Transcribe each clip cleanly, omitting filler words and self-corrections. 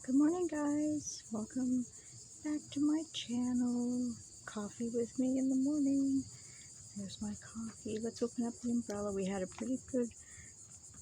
Good morning, guys. Welcome back to my channel. Coffee with me in the morning. There's my coffee. Let's open up the umbrella. We had a pretty good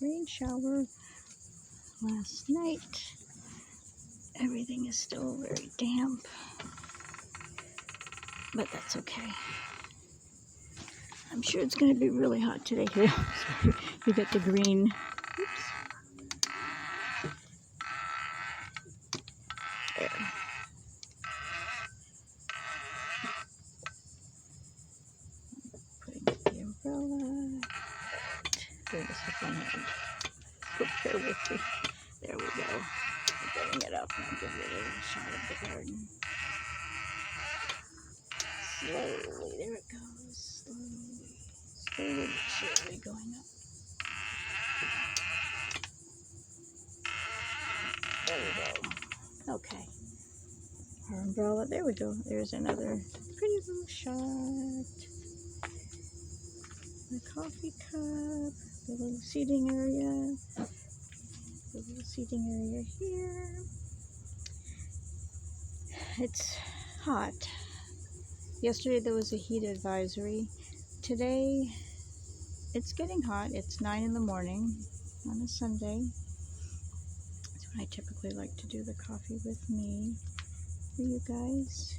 rain shower last night. Everything is still very damp, but that's okay. I'm sure it's going to be really hot today too. You get the green. Oops. There. Putting up the umbrella. Doing this with one hand. Bear with me. There we go. I'm getting it up and I'll give you a little shot of the garden. Slowly, there it goes. Slowly but surely going up. There we go. Okay. Our umbrella, there we go. There's another pretty little shot. The coffee cup, the little seating area. The little seating area here. It's hot. Yesterday there was a heat advisory. Today it's getting hot. It's 9 in the morning on a Sunday. That's when I typically like to do the coffee with me for you guys.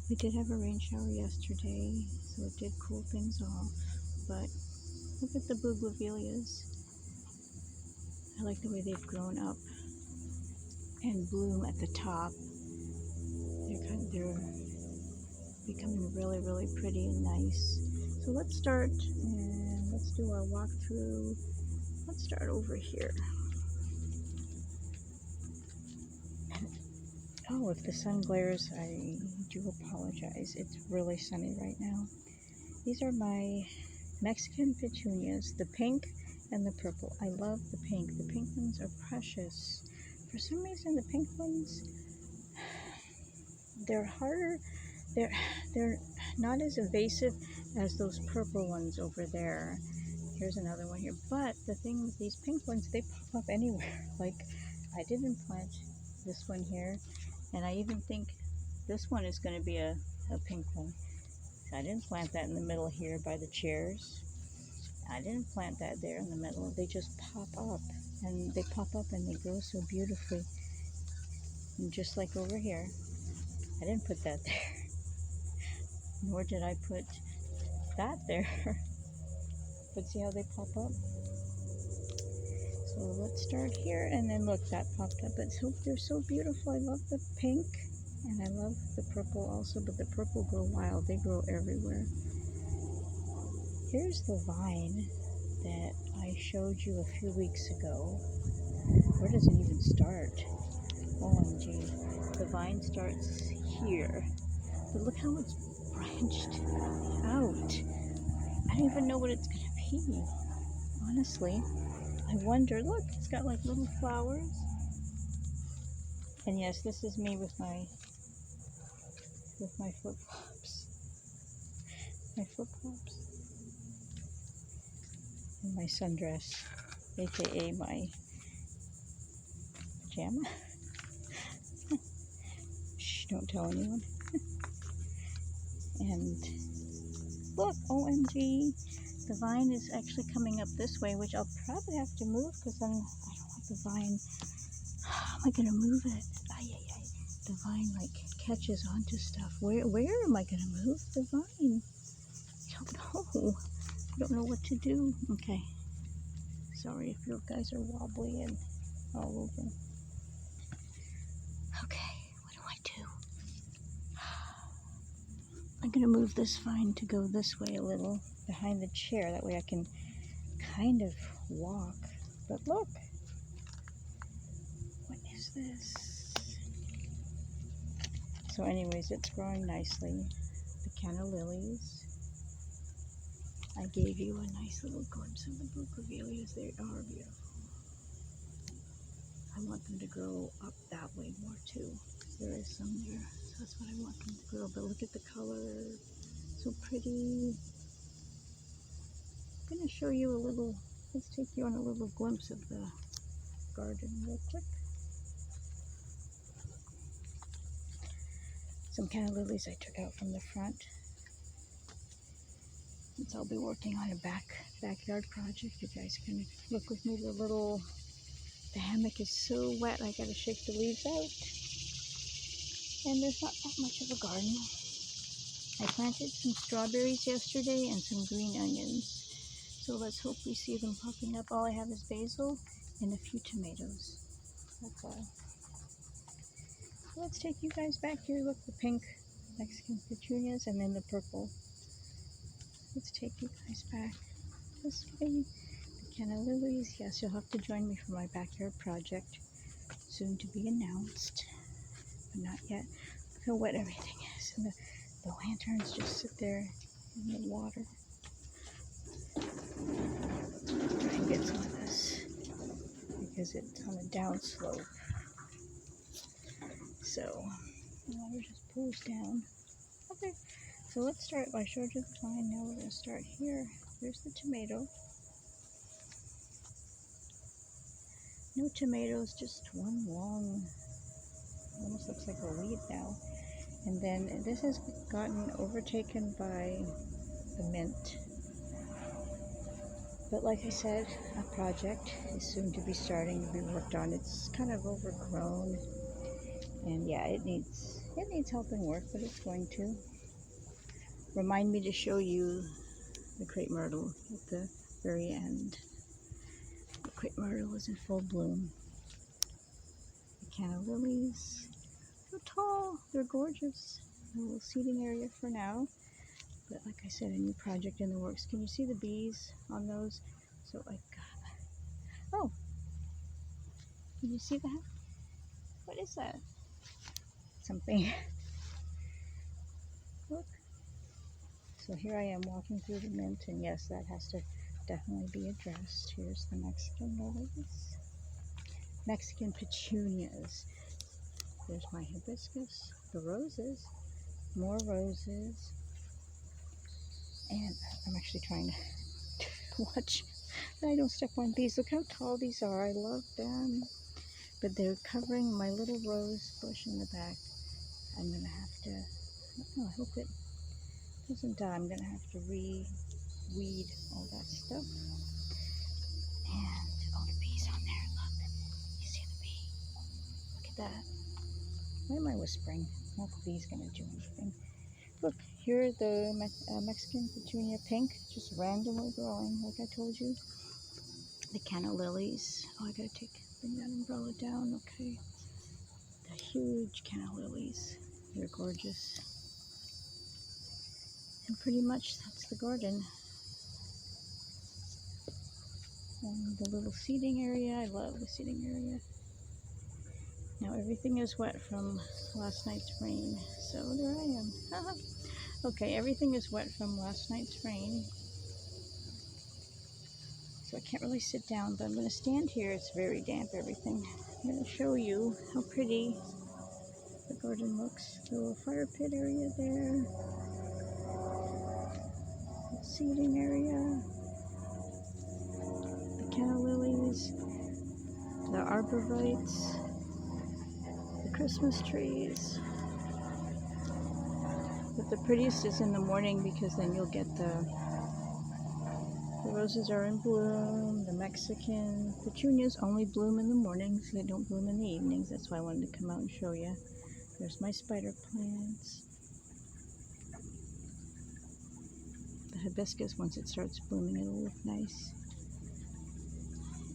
We did have a rain shower yesterday, so it did cool things off. But look at the bougainvilleas. I like the way they've grown up and bloom at the top. They're becoming really, really pretty and nice. So let's start and let's do our walkthrough. Let's start over here. Oh, if the sun glares, I do apologize. It's really sunny right now. These are my Mexican petunias, the pink and the purple. I love the pink. The pink ones are precious. For some reason, the pink ones, they're harder. They're not as evasive as those purple ones over there. Here's another one here. But the thing with these pink ones, they pop up anywhere. Like, I didn't plant this one here. And I even think this one is going to be a pink one. I didn't plant that in the middle here by the chairs. I didn't plant that there in the middle. They just pop up. And they pop up and they grow so beautifully. And just like over here. I didn't put that there. Nor did I put that there. But see how they pop up? So let's start here, and then look, that popped up. But they're so beautiful. I love the pink, and I love the purple also, but the purple grow wild. They grow everywhere. Here's the vine that I showed you a few weeks ago. Where does it even start? OMG. The vine starts here. But look how it's branched out. I don't even know what it's going to be. Honestly, I wonder. Look, it's got like little flowers. And yes, this is me with my flip-flops. My flip-flops. And my sundress, aka my pajama. Shh, don't tell anyone. And look, OMG, the vine is actually coming up this way, which I'll probably have to move because then I don't want the vine. How am I going to move it? The vine like catches onto stuff. Where am I going to move the vine? I don't know what to do. Okay. Sorry if you guys are wobbly and all over. Okay, what do I do? I'm going to move this vine to go this way a little behind the chair. That way I can kind of walk. But look. What is this? So anyways, it's growing nicely. The canna lilies. I gave you a nice little glimpse of the bougainvilleas. They are beautiful. I want them to grow up that way more too. There is some there. So that's what I want them to grow. But look at the color. So pretty. I'm going to show you a little, let's take you on a little glimpse of the garden real quick. Some canna lilies I took out from the front, since I'll be working on a backyard project. You guys can look with me. The hammock is so wet, I gotta shake the leaves out. And there's not that much of a garden. I planted some strawberries yesterday and some green onions. So let's hope we see them popping up. All I have is basil and a few tomatoes. That's all. So let's take you guys back here. Look, the pink Mexican petunias and then the purple. Let's take you guys back this way. The canna lilies. Yes, you'll have to join me for my backyard project. Soon to be announced, but not yet. Look how wet everything is. And the lanterns just sit there in the water. Try and get some of this because it's on a down slope. So the water just pulls down. Okay, so let's start. I showed you the vine. Now we're going to start here. There's the tomato. No tomatoes, just one long, almost looks like a weed now. And then this has gotten overtaken by the mint. But like I said, a project is soon to be starting to be worked on. It's kind of overgrown. And yeah, it needs helping work, but it's going to. Remind me to show you the crepe myrtle at the very end. The crepe myrtle is in full bloom. The canna lilies, so tall, they're gorgeous. A little seating area for now. But like I said, a new project in the works. Can you see the bees on those? So I got, oh, can you see that? What is that? Something. Look. So here I am walking through the mint, and yes, that has to definitely be addressed. Here's the Mexican lilies. Mexican petunias. There's my hibiscus, the roses, more roses, and I'm actually trying to watch that I don't step on these. Look how tall these are. I love them. But they're covering my little rose bush in the back. I'm going to have to, oh, I hope it doesn't die. I'm going to have to weed all that stuff. And all the bees on there. Look, you see the bee? Look at that. Why am I whispering? Not the bee's going to do anything. Look, here are the Mexican petunia pink, just randomly growing, like I told you. The canna lilies. Oh, I gotta bring that umbrella down. Okay. The huge canna lilies. They're gorgeous. And pretty much that's the garden. And the little seating area. I love the seating area. Now everything is wet from last night's rain. So there I am. Okay, everything is wet from last night's rain. So I can't really sit down, but I'm going to stand here. It's very damp, everything. I'm going to show you how pretty the garden looks. The little fire pit area there. The seating area. The canna lilies. The arborvitaes. The Christmas trees. But the prettiest is in the morning because then you'll get the roses are in bloom. The Mexican petunias only bloom in the mornings. They don't bloom in the evenings. That's why I wanted to come out and show you. There's my spider plants. The hibiscus, once it starts blooming, it'll look nice.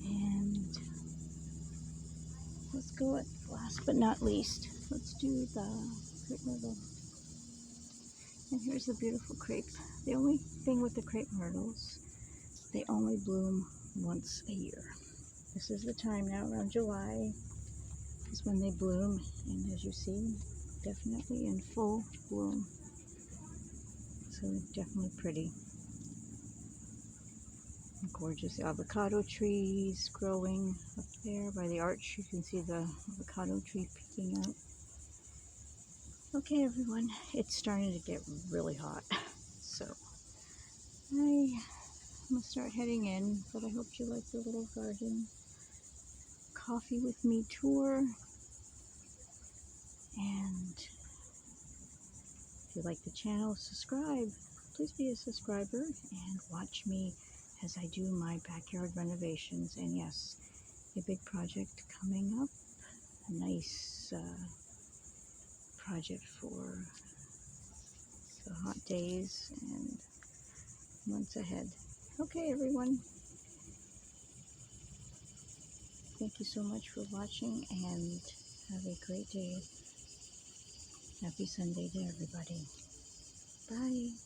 And let's go at last but not least. Let's do the crepe myrtle. And here's the beautiful crepe. The only thing with the crepe myrtles, they only bloom once a year. This is the time now, around July, is when they bloom. And as you see, definitely in full bloom. So definitely pretty. And gorgeous. The avocado trees growing up there by the arch. You can see the avocado tree peeking out. Okay, everyone, it's starting to get really hot. So I'm gonna start heading in, but I hope you like the little garden coffee with me tour. And you like the channel, subscribe. Please be a subscriber and watch me as I do my backyard renovations. And yes, a big project coming up. A nice project for the hot days and months ahead. Okay, everyone. Thank you so much for watching and have a great day. Happy Sunday to everybody. Bye.